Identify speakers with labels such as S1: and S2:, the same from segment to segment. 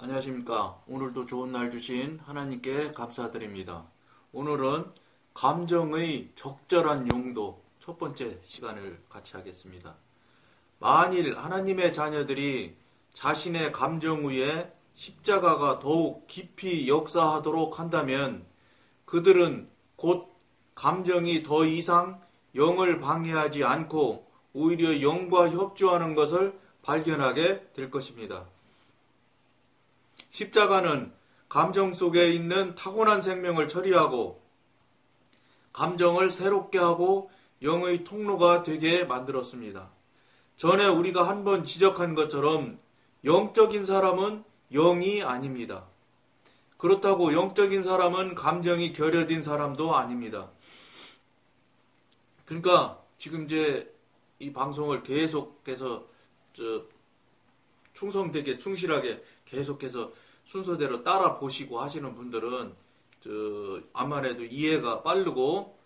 S1: 안녕하십니까. 오늘도 좋은 날 주신 하나님께 감사드립니다. 오늘은 감정의 적절한 용도 첫 번째 시간을 같이 하겠습니다. 만일 하나님의 자녀들이 자신의 감정 위에 십자가가 더욱 깊이 역사하도록 한다면 그들은 곧 감정이 더 이상 영을 방해하지 않고 오히려 영과 협조하는 것을 발견하게 될 것입니다. 십자가는 감정 속에 있는 타고난 생명을 처리하고 감정을 새롭게 하고 영의 통로가 되게 만들었습니다. 전에 우리가 한번 지적한 것처럼 영적인 사람은 영이 아닙니다. 그렇다고 영적인 사람은 감정이 결여된 사람도 아닙니다. 그러니까 지금 이제 이 방송을 계속해서 충성되게 충실하게 계속해서 순서대로 따라 보시고 하시는 분들은 아무래도 이해가 빠르고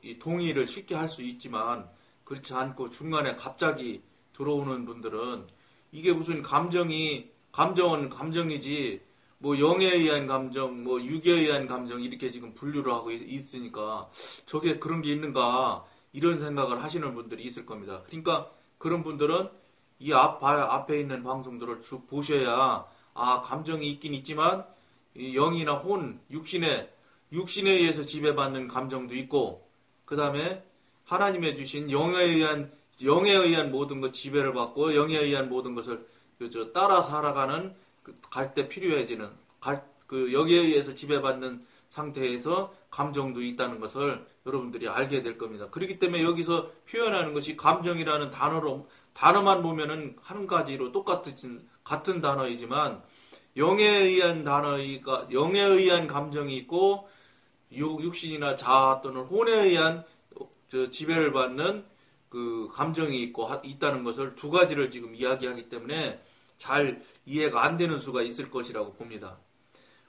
S1: 이 동의를 쉽게 할 수 있지만 그렇지 않고 중간에 갑자기 들어오는 분들은 이게 무슨 감정은 감정이지 뭐 영에 의한 감정, 뭐 육에 의한 감정 이렇게 지금 분류를 하고 있으니까 저게 그런 게 있는가 이런 생각을 하시는 분들이 있을 겁니다. 그러니까 그런 분들은 이 앞에 있는 방송들을 쭉 보셔야 감정이 있긴 있지만 영이나 혼, 육신에 의해서 지배받는 감정도 있고 그 다음에 하나님의 주신 영에 의한 모든 것 지배를 받고 영에 의한 모든 것을 따라 살아가는 갈 때 필요해지는 여기에 의해서 지배받는 상태에서 감정도 있다는 것을 여러분들이 알게 될 겁니다. 그렇기 때문에 여기서 표현하는 것이 감정이라는 단어만 보면은 한 가지로 같은 단어이지만 영에 의한 감정이 있고 육신이나 자아 또는 혼에 의한 지배를 받는 그 감정이 있다는 것을 두 가지를 지금 이야기하기 때문에 잘 이해가 안 되는 수가 있을 것이라고 봅니다.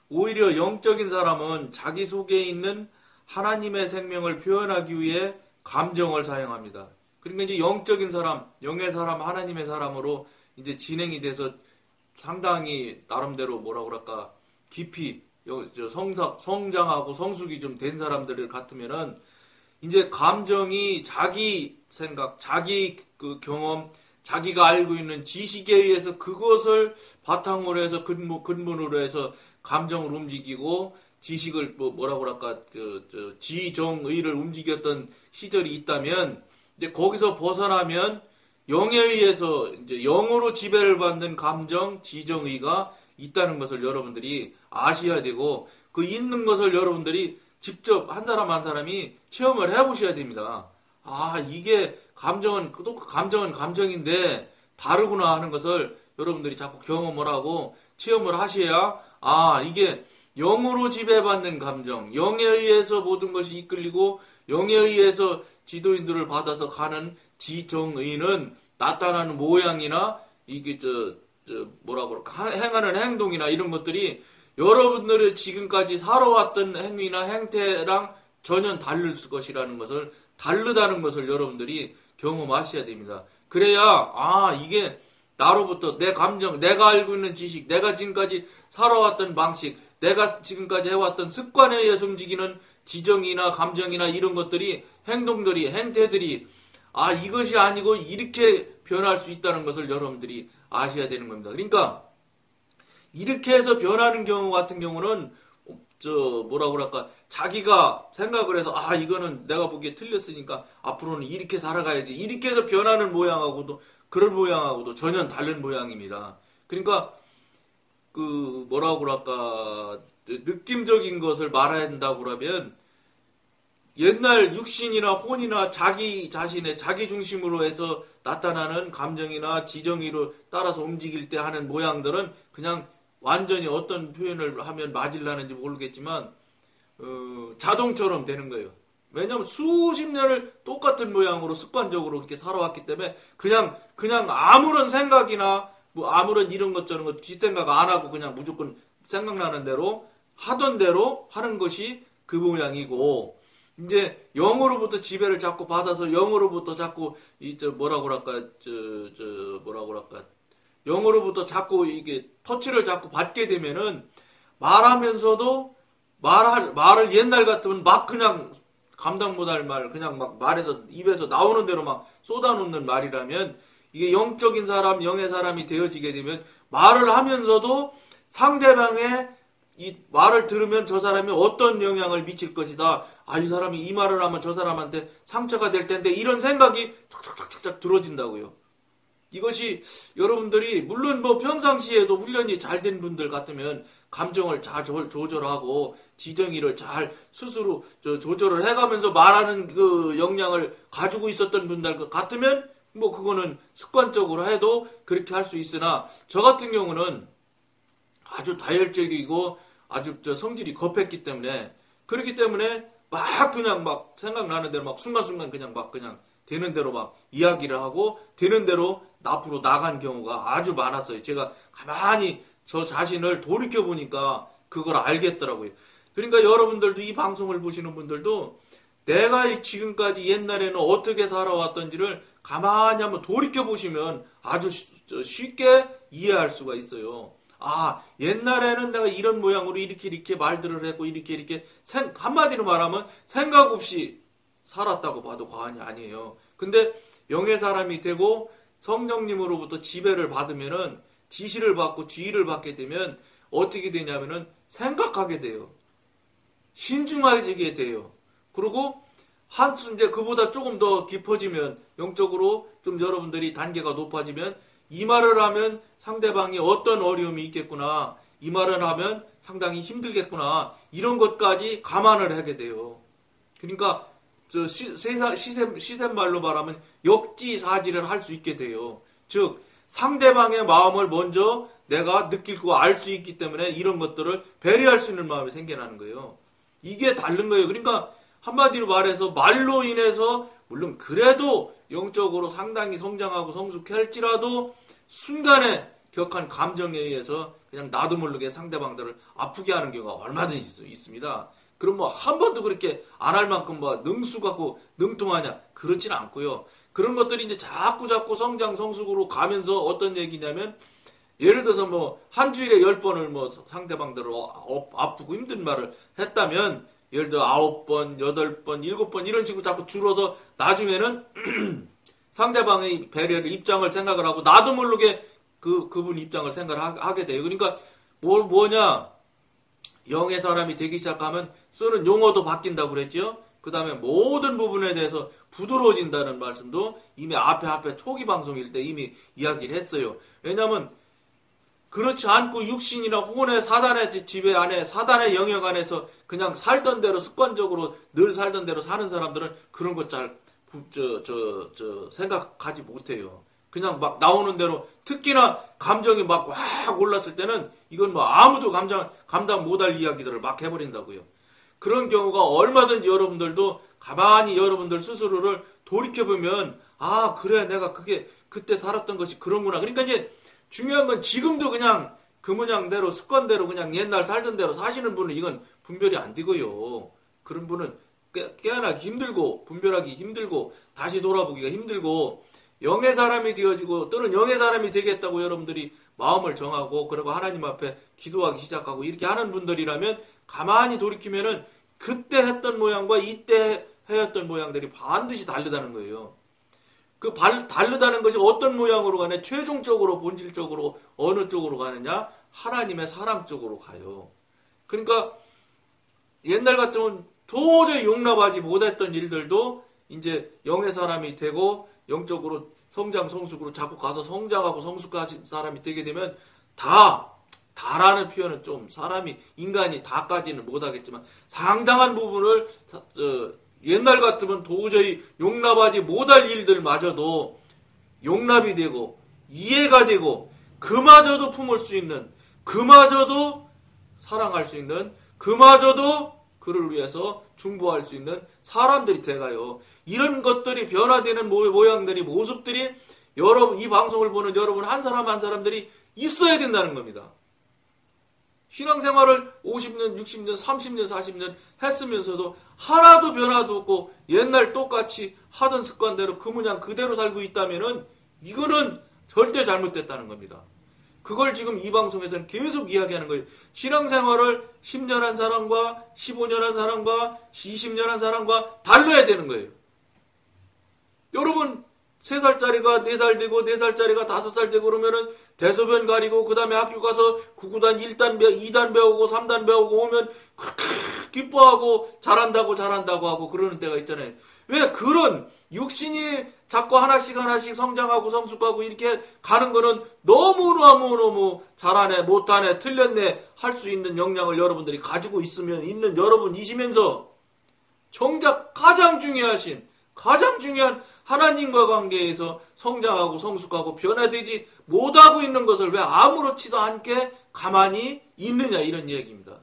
S1: 오히려 영적인 사람은 자기 속에 있는 하나님의 생명을 표현하기 위해 감정을 사용합니다. 그러니까 이제 영적인 사람, 영의 사람, 하나님의 사람으로 이제 진행이 돼서 상당히 나름대로 깊이 성장하고 성숙이 좀 된 사람들 같으면은 이제 감정이 자기 생각, 자기 그 경험, 자기가 알고 있는 지식에 의해서 그것을 바탕으로 해서 근본으로 해서 감정을 움직이고 지식을 지정의를 움직였던 시절이 있다면 이제 거기서 벗어나면 영에 의해서 이제 영으로 지배를 받는 감정, 지정의가 있다는 것을 여러분들이 아셔야 되고 그 있는 것을 여러분들이 직접 한 사람 한 사람이 체험을 해보셔야 됩니다. 이게 감정은 감정인데 다르구나 하는 것을 여러분들이 자꾸 경험을 하고 체험을 하셔야 이게 영으로 지배받는 감정, 영에 의해서 모든 것이 이끌리고 영에 의해서 지도인들을 받아서 가는 지정의는 나타나는 모양이나 이게 행하는 행동이나 이런 것들이 여러분들이 지금까지 살아왔던 행위나 행태랑 전혀 다를 것이라는 것을 다르다는 것을 여러분들이 경험하셔야 됩니다. 그래야 이게 나로부터 내 감정, 내가 알고 있는 지식, 내가 지금까지 살아왔던 방식, 내가 지금까지 해왔던 습관에 의해서 움직이는 지정이나 감정이나 이런 것들이 행동들이 행태들이 이것이 아니고 이렇게 변할 수 있다는 것을 여러분들이 아셔야 되는 겁니다. 그러니까 이렇게 해서 변하는 경우 같은 경우는 자기가 생각을 해서 이거는 내가 보기에 틀렸으니까 앞으로는 이렇게 살아가야지 이렇게 해서 변하는 모양하고도 그런 모양하고도 전혀 다른 모양입니다. 그러니까 느낌적인 것을 말해야 된다고 그러면 옛날 육신이나 혼이나 자기 자신의 자기 중심으로 해서 나타나는 감정이나 지정의로 따라서 움직일 때 하는 모양들은 그냥 완전히 어떤 표현을 하면 맞을라는지 모르겠지만 자동처럼 되는 거예요. 왜냐하면 수십 년을 똑같은 모양으로 습관적으로 그렇게 살아왔기 때문에 그냥 아무런 생각이나 아무런 이런 것 저런 것 뒷생각 안 하고 그냥 무조건 생각나는 대로 하던 대로 하는 것이 그 모양이고 이제 영으로부터 지배를 자꾸 받아서 영으로부터 자꾸 영으로부터 자꾸 이게 터치를 자꾸 받게 되면은 말하면서도 말을 옛날 같으면 막 그냥 감당 못할 말 그냥 막 말해서 입에서 나오는 대로 막 쏟아놓는 말이라면 이게 영적인 사람, 영의 사람이 되어지게 되면 말을 하면서도 상대방의 이 말을 들으면 저 사람이 어떤 영향을 미칠 것이다. 아, 이 사람이 이 말을 하면 저 사람한테 상처가 될 텐데 이런 생각이 척척척척 들어진다고요. 이것이 여러분들이 물론 뭐 평상시에도 훈련이 잘 된 분들 같으면 감정을 잘 조절하고 지정의를 잘 스스로 조절을 해가면서 말하는 그 역량을 가지고 있었던 분들 같으면 뭐 그거는 습관적으로 해도 그렇게 할 수 있으나 저 같은 경우는 아주 다혈적이고 아주 성질이 급했기 때문에 그렇기 때문에 막 그냥 막 생각나는 대로 막 순간순간 그냥 막 그냥 되는 대로 막 이야기를 하고 되는 대로 앞으로 나간 경우가 아주 많았어요. 제가 가만히 저 자신을 돌이켜보니까 그걸 알겠더라고요. 그러니까 여러분들도 이 방송을 보시는 분들도 내가 지금까지 옛날에는 어떻게 살아왔던지를 가만히 한번 돌이켜보시면 아주 쉽게 이해할 수가 있어요. 아, 옛날에는 내가 이런 모양으로 이렇게 말들을 했고 이렇게 한마디로 말하면 생각 없이 살았다고 봐도 과언이 아니에요. 근데 영의 사람이 되고 성령님으로부터 지배를 받으면은 지시를 받고 지휘를 받게 되면 어떻게 되냐면은 생각하게 돼요. 신중해지게 돼요. 그리고 이제 그보다 조금 더 깊어지면 영적으로 좀 여러분들이 단계가 높아지면 이 말을 하면 상대방이 어떤 어려움이 있겠구나. 이 말을 하면 상당히 힘들겠구나. 이런 것까지 감안을 하게 돼요. 그러니까 시샘말로 말하면 역지사지를 할 수 있게 돼요. 즉 상대방의 마음을 먼저 내가 느끼고 알 수 있기 때문에 이런 것들을 배려할 수 있는 마음이 생겨나는 거예요. 이게 다른 거예요. 그러니까 한마디로 말해서 말로 인해서 물론 그래도 영적으로 상당히 성장하고 성숙할지라도 순간에 격한 감정에 의해서 그냥 나도 모르게 상대방들을 아프게 하는 경우가 얼마든지 있습니다. 그럼 뭐 한 번도 그렇게 안 할 만큼 뭐 능수 갖고 능통하냐? 그렇지는 않고요. 그런 것들이 이제 자꾸 성장 성숙으로 가면서 어떤 얘기냐면 예를 들어서 뭐 한 주일에 10번을 뭐 상대방들을 아프고 힘든 말을 했다면 예를 들어 9번, 8번, 7번 이런 식으로 자꾸 줄어서 나중에는 상대방의 배려를 입장을 생각을 하고 나도 모르게 그분 입장을 생각을 하게 돼요. 그러니까 뭐냐? 영의 사람이 되기 시작하면 쓰는 용어도 바뀐다고 그랬죠. 그 다음에 모든 부분에 대해서 부드러워진다는 말씀도 이미 앞에 초기 방송일 때 이미 이야기를 했어요. 왜냐하면 그렇지 않고 육신이나 혼의 사단의 지배 안에 사단의 영역 안에서 그냥 살던 대로 습관적으로 늘 살던 대로 사는 사람들은 그런 것 잘 생각하지 못해요. 그냥 막 나오는 대로 특히나 감정이 막 확 올랐을 때는 이건 뭐 아무도 감당 못할 이야기들을 막 해버린다고요. 그런 경우가 얼마든지 여러분들도 가만히 여러분들 스스로를 돌이켜보면 아 그래 내가 그게 그때 살았던 것이 그런구나. 그러니까 이제 중요한 건 지금도 그냥 그 모양대로 습관대로 그냥 옛날 살던 대로 사시는 분은 이건 분별이 안 되고요. 그런 분은 깨어나기 힘들고 분별하기 힘들고 다시 돌아보기가 힘들고 영의 사람이 되어지고 또는 영의 사람이 되겠다고 여러분들이 마음을 정하고 그리고 하나님 앞에 기도하기 시작하고 이렇게 하는 분들이라면 가만히 돌이키면은 그때 했던 모양과 이때 해왔던 모양들이 반드시 다르다는 거예요. 그 다르다는 것이 어떤 모양으로 가냐? 최종적으로 본질적으로 어느 쪽으로 가느냐? 하나님의 사랑 쪽으로 가요. 그러니까 옛날 같으면 도저히 용납하지 못했던 일들도 이제 영의 사람이 되고 영적으로 성장 성숙으로 자꾸 가서 성장하고 성숙한 사람이 되게 되면 다라는 표현은 좀 인간이 다까지는 못하겠지만 상당한 부분을 옛날 같으면 도저히 용납하지 못할 일들마저도 용납이 되고 이해가 되고 그마저도 품을 수 있는 그마저도 사랑할 수 있는 그마저도 그를 위해서 중보할 수 있는 사람들이 돼가요. 이런 것들이 변화되는 모양들이 모습들이 여러분 이 방송을 보는 여러분 한 사람 한 사람들이 있어야 된다는 겁니다. 신앙생활을 50년, 60년, 30년, 40년 했으면서도 하나도 변화도 없고 옛날 똑같이 하던 습관대로 그 모양 그대로 살고 있다면은 이거는 절대 잘못됐다는 겁니다. 그걸 지금 이 방송에서는 계속 이야기하는 거예요. 신앙생활을 10년 한 사람과 15년 한 사람과 20년 한 사람과 달라야 되는 거예요. 여러분 3살짜리가 4살 되고 4살짜리가 5살 되고 그러면은 대소변 가리고 그 다음에 학교 가서 구구단 1단 2단 배우고 3단 배우고 오면 기뻐하고 잘한다고 하고 그러는 때가 있잖아요. 왜 그런 육신이 자꾸 하나씩 성장하고 성숙하고 이렇게 가는 거는 너무너무 잘하네 못하네 틀렸네 할 수 있는 역량을 여러분들이 가지고 있는 여러분이시면서 정작 가장 중요한 하나님과 관계에서 성장하고 성숙하고 변화되지 못하고 있는 것을 왜 아무렇지도 않게 가만히 있느냐 이런 이야기입니다.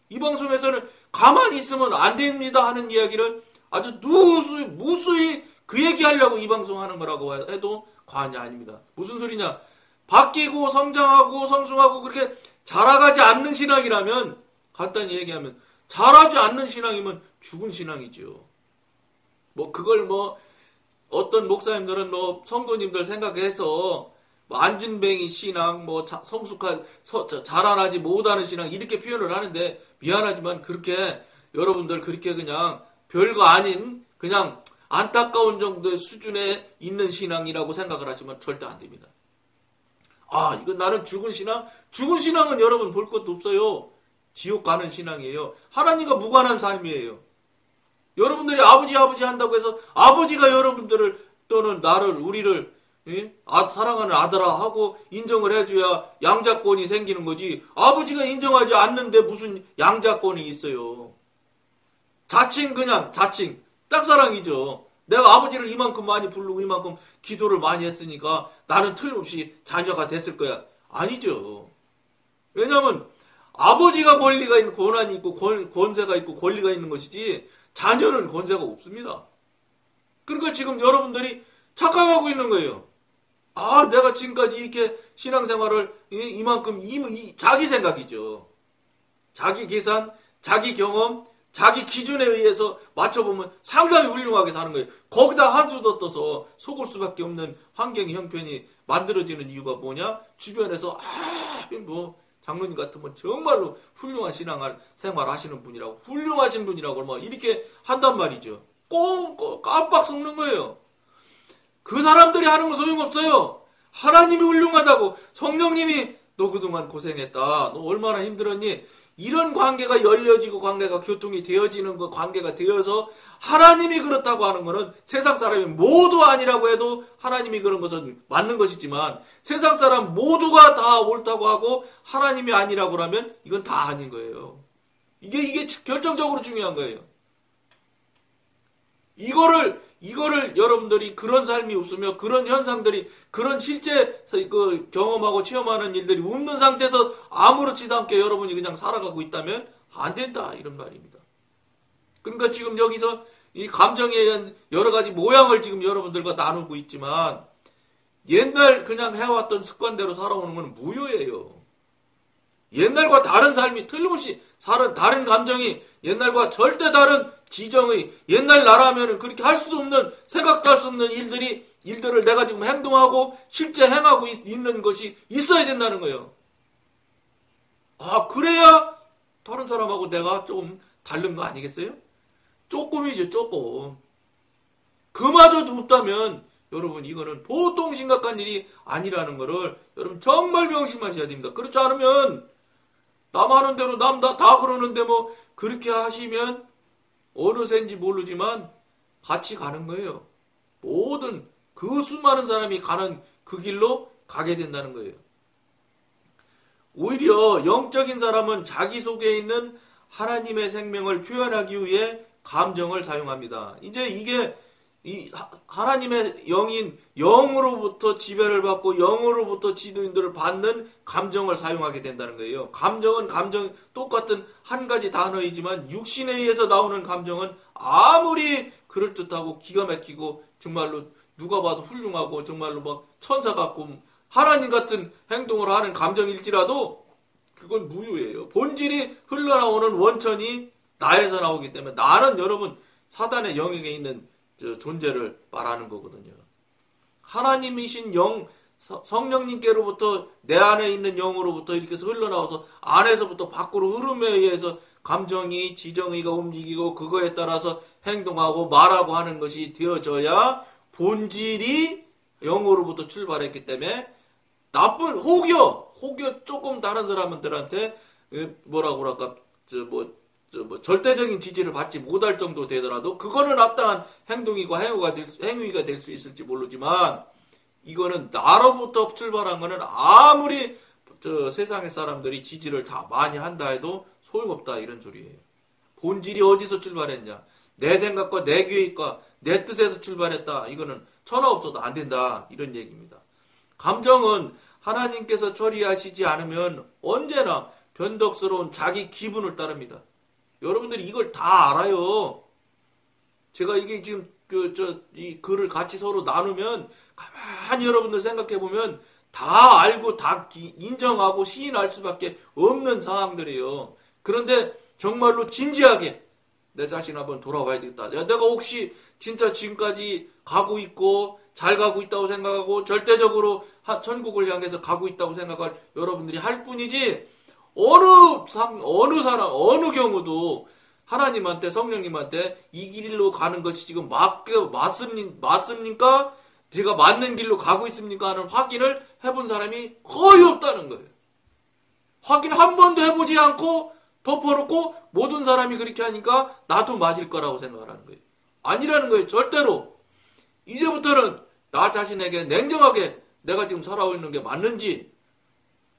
S1: 이 방송에서는 가만히 있으면 안 됩니다 하는 이야기를 아주 무수히 그 얘기하려고 이 방송하는 거라고 해도 과언이 아닙니다. 무슨 소리냐? 바뀌고 성장하고 성숙하고 그렇게 자라가지 않는 신앙이라면 간단히 얘기하면 자라지 않는 신앙이면 죽은 신앙이죠. 그걸 어떤 목사님들은 성도님들 생각해서 안진뱅이 신앙, 자라나지 못하는 신앙 이렇게 표현을 하는데 미안하지만 그렇게 여러분들 그렇게 그냥 별거 아닌 그냥 안타까운 정도의 수준에 있는 신앙이라고 생각을 하시면 절대 안 됩니다. 이건 나는 죽은 신앙? 죽은 신앙은 여러분 볼 것도 없어요. 지옥 가는 신앙이에요. 하나님과 무관한 삶이에요. 여러분들이 아버지 한다고 해서 아버지가 여러분들을 또는 나를 우리를 사랑하는 아들아 하고 인정을 해줘야 양자권이 생기는 거지. 아버지가 인정하지 않는데 무슨 양자권이 있어요. 자칭 짝사랑이죠. 내가 아버지를 이만큼 많이 부르고 이만큼 기도를 많이 했으니까 나는 틀림없이 자녀가 됐을 거야. 아니죠. 왜냐하면 아버지가 권리가 있는 권한이 있고 권세가 있고 권리가 있는 것이지 자녀는 권세가 없습니다. 그러니까 지금 여러분들이 착각하고 있는 거예요. 내가 지금까지 이렇게 신앙생활을 이만큼 자기 생각이죠. 자기 계산, 자기 경험, 자기 기준에 의해서 맞춰보면 상당히 훌륭하게 사는 거예요. 거기다 한수 더 떠서 속을 수밖에 없는 환경 형편이 만들어지는 이유가 뭐냐? 주변에서 장로님 같으면 정말로 훌륭한 신앙생활 하시는 분이라고 훌륭하신 분이라고 이렇게 한단 말이죠. 꼭 깜빡 속는 거예요. 그 사람들이 하는 건 소용없어요. 하나님이 훌륭하다고 성령님이 너 그동안 고생했다. 너 얼마나 힘들었니? 이런 관계가 열려지고 관계가 교통이 되어지는 그 관계가 되어서 하나님이 그렇다고 하는 것은 세상 사람이 모두 아니라고 해도 하나님이 그런 것은 맞는 것이지만 세상 사람 모두가 다 옳다고 하고 하나님이 아니라고 하면 이건 다 아닌 거예요. 이게 결정적으로 중요한 거예요. 이거를 여러분들이 그런 삶이 없으며 그런 현상들이 그런 실제 경험하고 체험하는 일들이 없는 상태에서 아무렇지도 않게 여러분이 그냥 살아가고 있다면 안 된다 이런 말입니다. 그러니까 지금 여기서 이 감정에 대한 여러 가지 모양을 지금 여러분들과 나누고 있지만 옛날 그냥 해왔던 습관대로 살아오는 건 무효예요. 옛날과 다른 삶이 틀림없이 다른 감정이 옛날과 절대 다른 지정의 옛날 나라면 그렇게 할 수도 없는 생각도 할 수 없는 일들을 내가 지금 행동하고 실제 행하고 있는 것이 있어야 된다는 거예요. 그래야 다른 사람하고 내가 조금 다른 거 아니겠어요? 조금이죠, 조금. 그마저도 없다면 여러분 이거는 보통 심각한 일이 아니라는 거를 여러분 정말 명심하셔야 됩니다. 그렇지 않으면 남 하는 대로 남 다 그러는데 그렇게 하시면 어느 새인지 모르지만 같이 가는 거예요. 모든 그 수많은 사람이 가는 그 길로 가게 된다는 거예요. 오히려 영적인 사람은 자기 속에 있는 하나님의 생명을 표현하기 위해 감정을 사용합니다. 이제 이게 하나님의 영인 영으로부터 지배를 받고 영으로부터 지도인들을 받는 감정을 사용하게 된다는 거예요. 감정은 똑같은 한 가지 단어이지만 육신에 의해서 나오는 감정은 아무리 그럴듯하고 기가 막히고 정말로 누가 봐도 훌륭하고 정말로 천사 같고 하나님 같은 행동을 하는 감정일지라도 그건 무효예요. 본질이 흘러나오는 원천이 나에서 나오기 때문에 나는 여러분 사단의 영역에 있는 존재를 말하는 거거든요. 하나님이신 영, 성령님께로부터 내 안에 있는 영으로부터 이렇게 흘러나와서 안에서부터 밖으로 흐름에 의해서 감정이 지정의가 움직이고 그거에 따라서 행동하고 말하고 하는 것이 되어져야 본질이 영으로부터 출발했기 때문에 나쁜 혹여 조금 다른 사람들한테 뭐라고 그럴까 절대적인 지지를 받지 못할 정도 되더라도 그거는 합당한 행동이고 행위가 될 수 있을지 모르지만 이거는 나로부터 출발한 거는 아무리 세상의 사람들이 지지를 다 많이 한다 해도 소용없다 이런 소리예요. 본질이 어디서 출발했냐? 내 생각과 내 계획과 내 뜻에서 출발했다. 이거는 천하 없어도 안 된다. 이런 얘기입니다. 감정은 하나님께서 처리하시지 않으면 언제나 변덕스러운 자기 기분을 따릅니다. 여러분들이 이걸 다 알아요. 제가 이게 지금 이 글을 같이 서로 나누면 가만히 여러분들 생각해 보면 다 알고 다 인정하고 시인할 수밖에 없는 상황들이에요. 그런데 정말로 진지하게 내 자신 한번 돌아봐야 되겠다. 내가 혹시 진짜 지금까지 가고 있고 잘 가고 있다고 생각하고 절대적으로 천국을 향해서 가고 있다고 생각할 여러분들이 할 뿐이지 어느 사람 어느 경우도 하나님한테 성령님한테 이 길로 가는 것이 지금 맞습니까? 제가 맞는 길로 가고 있습니까? 하는 확인을 해본 사람이 거의 없다는 거예요. 확인 한 번도 해보지 않고 덮어놓고 모든 사람이 그렇게 하니까 나도 맞을 거라고 생각을 하는 거예요. 아니라는 거예요. 절대로. 이제부터는 나 자신에게 냉정하게 내가 지금 살아오고 있는 게 맞는지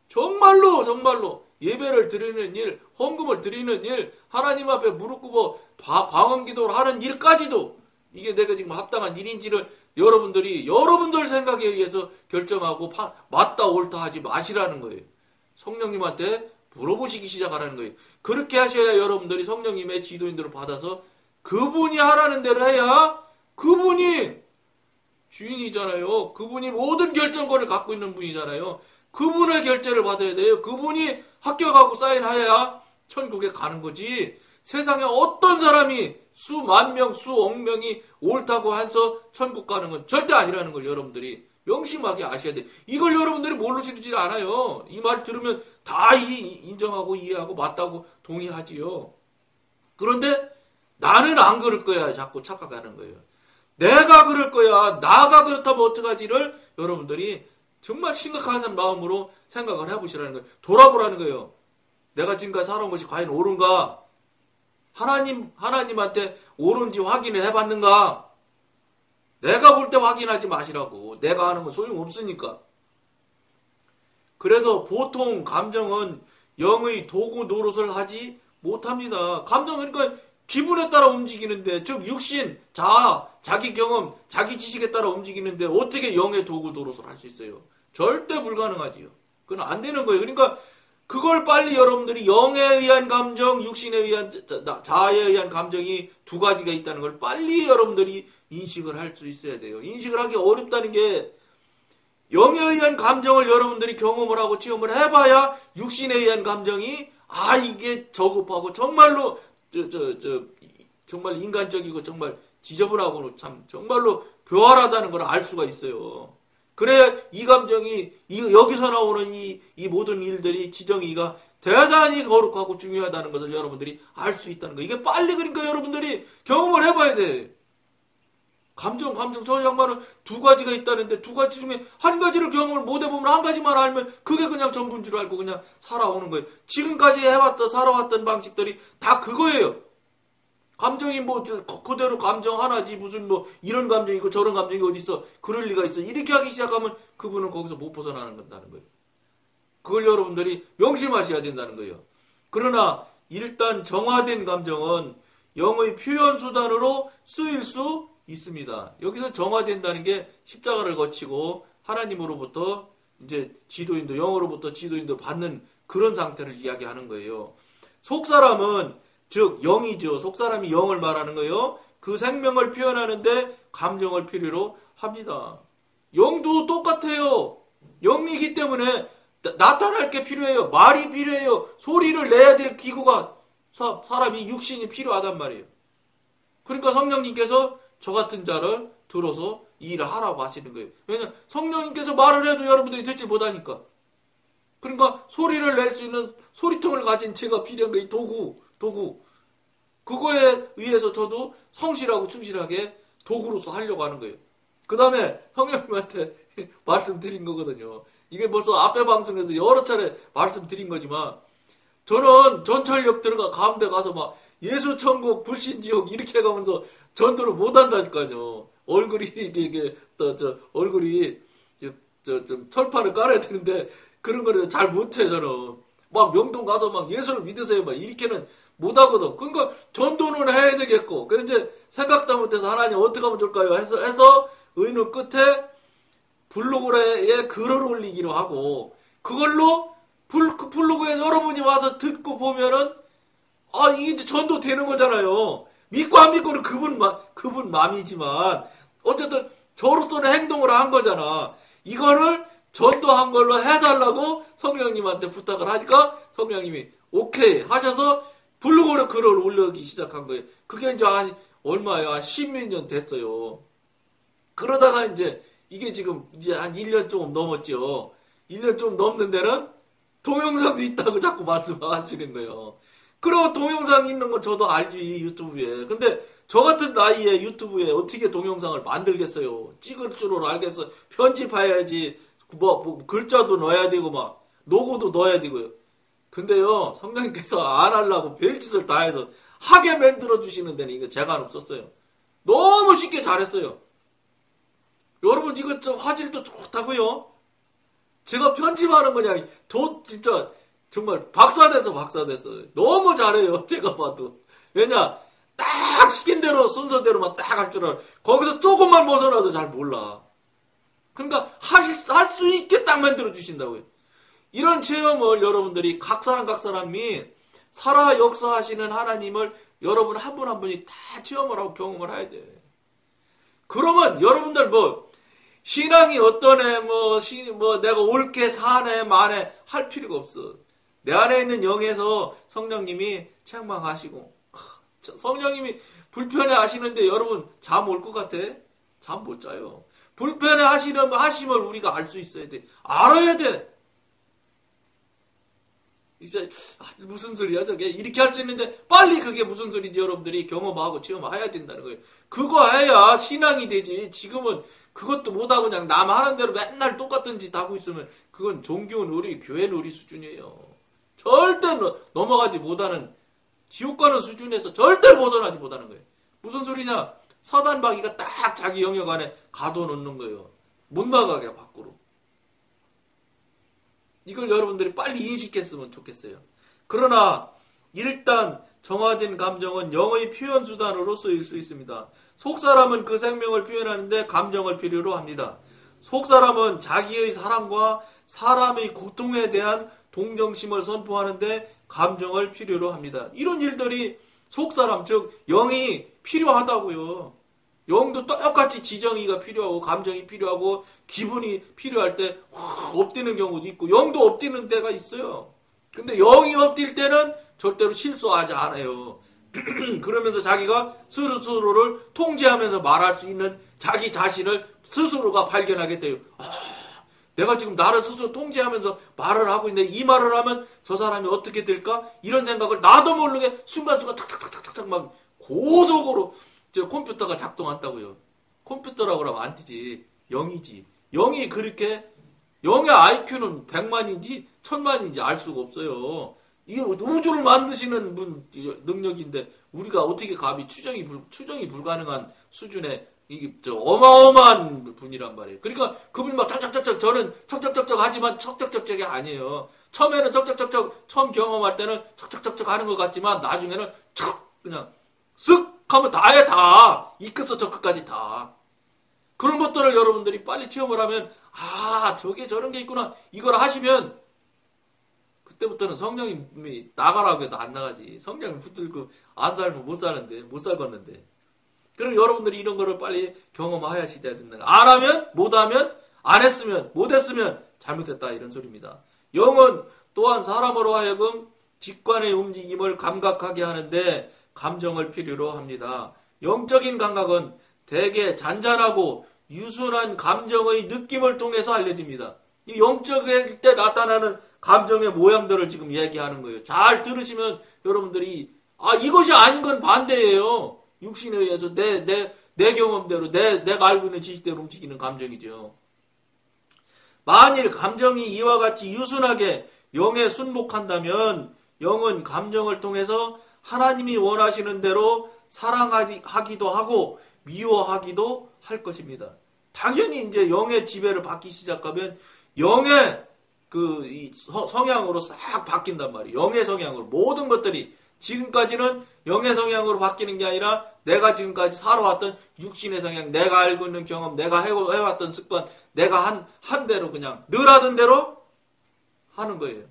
S1: 정말로 예배를 드리는 일, 헌금을 드리는 일, 하나님 앞에 무릎 꿇어 방언기도를 하는 일까지도 이게 내가 지금 합당한 일인지를 여러분들 생각에 의해서 결정하고 맞다 옳다 하지 마시라는 거예요. 성령님한테 물어보시기 시작하라는 거예요. 그렇게 하셔야 여러분들이 성령님의 지도인들을 받아서 그분이 하라는 대로 해야 그분이 주인이잖아요. 그분이 모든 결정권을 갖고 있는 분이잖아요. 그분의 결제를 받아야 돼요. 그분이 합격하고 사인하여야 천국에 가는 거지. 세상에 어떤 사람이 수만 명, 수억 명이 옳다고 해서 천국 가는 건 절대 아니라는 걸 여러분들이 명심하게 아셔야 돼요. 이걸 여러분들이 모르시지 않아요. 이 말 들으면 다 인정하고 이해하고 맞다고 동의하지요. 그런데 나는 안 그럴 거야 자꾸 착각하는 거예요. 내가 그럴 거야. 나가 그렇다면 어떡하지를 여러분들이 정말 심각한 마음으로 생각을 해보시라는 거예요. 돌아보라는 거예요. 내가 지금까지 살아온 것이 과연 옳은가? 하나님한테 옳은지 확인을 해봤는가? 내가 볼 때 확인하지 마시라고. 내가 하는 건 소용없으니까. 그래서 보통 감정은 영의 도구 노릇을 하지 못합니다. 감정은 그러니까 기분에 따라 움직이는데, 즉 육신, 자기 경험, 자기 지식에 따라 움직이는데 어떻게 영의 도구 노릇을 할 수 있어요? 절대 불가능하지요. 그건 안 되는 거예요. 그러니까 그걸 빨리 여러분들이 영에 의한 감정, 육신에 의한 자아에 의한 감정이 두 가지가 있다는 걸 빨리 여러분들이 인식을 할 수 있어야 돼요. 인식을 하기 어렵다는 게 영에 의한 감정을 여러분들이 경험을 하고 체험을 해봐야 육신에 의한 감정이 이게 저급하고 정말로 정말 인간적이고 정말 지저분하고 참 정말로 교활하다는 걸 알 수가 있어요. 그래 이 감정이 여기서 나오는 이 모든 일들이 지정의가 대단히 거룩하고 중요하다는 것을 여러분들이 알 수 있다는 거. 이게 빨리 그러니까 여러분들이 경험을 해봐야 돼. 감정 저 양반은 두 가지가 있다는데 두 가지 중에 한 가지를 경험을 못 해보면 한 가지만 알면 그게 그냥 전부인 줄 알고 그냥 살아오는 거예요. 지금까지 살아왔던 방식들이 다 그거예요. 감정이 그대로 감정 하나지 무슨 이런 감정이 있고 저런 감정이 어디 있어. 그럴 리가 있어. 이렇게 하기 시작하면 그분은 거기서 못 벗어나는 건다는 거예요. 그걸 여러분들이 명심하셔야 된다는 거예요. 그러나 일단 정화된 감정은 영의 표현 수단으로 쓰일 수 있습니다. 여기서 정화된다는 게 십자가를 거치고 하나님으로부터 이제 영으로부터 지도인도 받는 그런 상태를 이야기하는 거예요. 속사람은 즉 영이죠. 속사람이 영을 말하는 거예요. 그 생명을 표현하는데 감정을 필요로 합니다. 영도 똑같아요. 영이기 때문에 나타날 게 필요해요. 말이 필요해요. 소리를 내야 될 기구가 사람이 육신이 필요하단 말이에요. 그러니까 성령님께서 저 같은 자를 들어서 이 일을 하라고 하시는 거예요. 왜냐면 성령님께서 말을 해도 여러분들이 듣지 못하니까. 그러니까 소리를 낼 수 있는 소리통을 가진 제가 필요한 거예요. 도구. 그거에 의해서 저도 성실하고 충실하게 도구로서 하려고 하는 거예요. 그 다음에 성령님한테 말씀드린 거거든요. 이게 벌써 앞에 방송에서 여러 차례 말씀드린 거지만 저는 전철역 들어가 가운데 가서 막 예수천국 불신지옥 이렇게 가면서 전도를 못 한다니까요. 얼굴이 이게 얼굴이 좀 철판을 깔아야 되는데 그런 거를 잘 못해 저는. 막 명동 가서 막 예수를 믿으세요 막 이렇게는 못 하거든. 그러니까 전도는 해야 되겠고. 그래서 이제 생각도 못해서 하나님 어떻게 하면 좋을까요? 해서 의논 끝에 블로그에 글을 올리기로 하고 그걸로 블로그에 여러분이 와서 듣고 보면은 이게 이제 전도 되는 거잖아요. 믿고 안 믿고는 그분 맘이지만 어쨌든 저로서는 행동을 한 거잖아. 이거를 전도한 걸로 해달라고 성령님한테 부탁을 하니까 성령님이 오케이 하셔서 블로그에 글을 올리기 시작한 거예요. 그게 이제 얼마예요? 한 10몇 년 됐어요. 그러다가 이제 이게 지금 이제 한 1년 조금 넘었죠. 1년 좀 넘는 데는 동영상도 있다고 자꾸 말씀하시는 거예요. 그리고 동영상 있는 건 저도 알지, 유튜브에. 근데 저 같은 나이에 유튜브에 어떻게 동영상을 만들겠어요? 찍을 줄은 알겠어. 편집해야지. 뭐 글자도 넣어야 되고 막 로고도 넣어야 되고요. 근데요, 성령님께서 안 하려고 별짓을 다 해서 하게 만들어 주시는 데는 이거 제가 없었어요. 너무 쉽게 잘했어요. 여러분 이거 좀 화질도 좋다고요? 제가 편집하는 거냐? 진짜 정말 박사됐어. 너무 잘해요. 제가 봐도. 왜냐? 딱 시킨 대로 순서대로만 딱 할 줄 알아. 거기서 조금만 벗어나도 잘 몰라. 그러니까 할 수 있게 딱 만들어 주신다고요. 이런 체험을 여러분들이 각 사람이 살아 역사하시는 하나님을 여러분 한 분 한 분이 다 체험을 하고 경험을 해야 돼. 그러면 여러분들 신앙이 어떠네, 내가 옳게 사네, 마네, 할 필요가 없어. 내 안에 있는 영에서 성령님이 책망하시고, 성령님이 불편해 하시는데 여러분 잠 올 것 같아? 잠 못 자요. 불편해 하심을 우리가 알 수 있어야 돼. 알아야 돼. 이제, 무슨 소리야, 저게. 이렇게 할 수 있는데, 빨리 그게 무슨 소리인지 여러분들이 경험하고 체험해야 된다는 거예요. 그거 해야 신앙이 되지. 지금은 그것도 못하고 그냥 남 하는 대로 맨날 똑같은 짓 하고 있으면 그건 종교 놀이, 교회 놀이 수준이에요. 절대 넘어가지 못하는, 지옥 가는 수준에서 절대 벗어나지 못하는 거예요. 무슨 소리냐? 사단마귀가 딱 자기 영역 안에 가둬놓는 거예요. 못 나가게 밖으로. 이걸 여러분들이 빨리 인식했으면 좋겠어요. 그러나 일단 정화된 감정은 영의 표현 수단으로 쓰일 수 있습니다. 속사람은 그 생명을 표현하는데 감정을 필요로 합니다. 속사람은 자기의 사랑과 사람의 고통에 대한 동정심을 선포하는데 감정을 필요로 합니다. 이런 일들이 속사람, 즉 영이 필요하다고요. 영도 똑같이 지정의가 필요하고 감정이 필요하고 기분이 필요할 때 엎드는 경우도 있고 영도 엎드는 때가 있어요. 근데 영이 엎딜 때는 절대로 실수하지 않아요. 그러면서 자기가 스스로를 통제하면서 말할 수 있는 자기 자신을 스스로가 발견하게 돼요. 내가 지금 나를 스스로 통제하면서 말을 하고 있는데 이 말을 하면 저 사람이 어떻게 될까? 이런 생각을 나도 모르게 순간순간 탁탁탁탁탁 막 고속으로 컴퓨터가 작동한다고요. 컴퓨터라고 하면 안 되지. 영이지. 영이 그렇게 영의 IQ는 100만인지 1000만인지 알 수가 없어요. 이게 우주를 만드시는 분 능력인데 우리가 어떻게 감히 추정이 불가능한 수준의 이게 어마어마한 분이란 말이에요. 그러니까 그분이 막 척척척척 저는 척척척척 하지만 척척척척이 아니에요. 처음에는 척척척척 처음 경험할 때는 척척척척 하는 것 같지만 나중에는 척 그냥 쓱 하면 다해 다. 이 끝서 저 끝까지 다. 그런 것들을 여러분들이 빨리 체험을 하면 저게 저런 게 있구나. 이걸 하시면 그때부터는 성령이 나가라고 해도 안 나가지. 성령이 붙들고 안 살면 못 살겠는데. 그럼 여러분들이 이런 거를 빨리 경험하셔야 된다. 안 하면, 못하면, 안 했으면, 못했으면 잘못했다. 이런 소리입니다. 영은 또한 사람으로 하여금 직관의 움직임을 감각하게 하는데 감정을 필요로 합니다. 영적인 감각은 대개 잔잔하고
S2: 유순한 감정의 느낌을 통해서 알려집니다. 이 영적일 때 나타나는 감정의 모양들을 지금 얘기하는 거예요. 잘 들으시면 여러분들이 이것이 아닌 건 반대예요. 육신에 의해서 내 경험대로 내가 알고 있는 지식대로 움직이는 감정이죠. 만일 감정이 이와 같이 유순하게 영에 순복한다면 영은 감정을 통해서 하나님이 원하시는 대로 사랑하기도 하고 미워하기도 할 것입니다. 당연히 이제 영의 지배를 받기 시작하면 영의 성향으로 싹 바뀐단 말이에요. 영의 성향으로 모든 것들이 지금까지는 영의 성향으로 바뀌는 게 아니라 내가 지금까지 살아왔던 육신의 성향, 내가 알고 있는 경험, 내가 해왔던 습관, 내가 한 대로 그냥 늘 하던 대로 하는 거예요.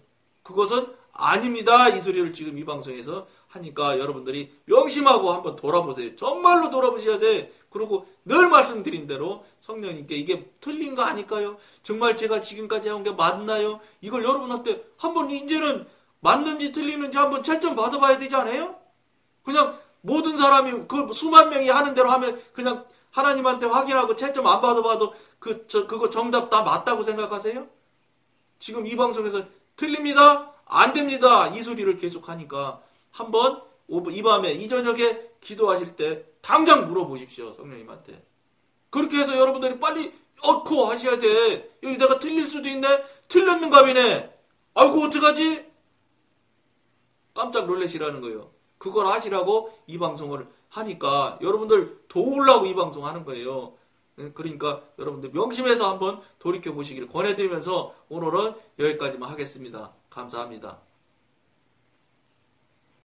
S2: 그것은 아닙니다. 이 소리를 지금 이 방송에서 하니까 여러분들이 명심하고 한번 돌아보세요. 정말로 돌아보셔야 돼. 그리고 늘 말씀드린 대로 성령님께 이게 틀린 거 아닐까요? 정말 제가 지금까지 해온 게 맞나요? 이걸 여러분한테 한번 이제는 맞는지 틀리는지 한번 채점 받아봐야 되지 않아요? 그냥 모든 사람이 그 수만 명이 하는 대로 하면 그냥 하나님한테 확인하고 채점 안 받아봐도 그거 정답 다 맞다고 생각하세요? 지금 이 방송에서 틀립니다. 안 됩니다. 이 소리를 계속 하니까 한번 이 밤에 이 저녁에 기도하실 때 당장 물어보십시오. 성령님한테. 그렇게 해서 여러분들이 빨리 하셔야 돼. 여기 내가 틀릴 수도 있네. 틀렸는가 보네. 아이고 어떡하지? 깜짝 놀라시라는 거예요. 그걸 하시라고 이 방송을 하니까 여러분들 도우려고 이 방송 하는 거예요. 그러니까 여러분들 명심해서 한번 돌이켜 보시기를 권해드리면서 오늘은 여기까지만 하겠습니다. 감사합니다.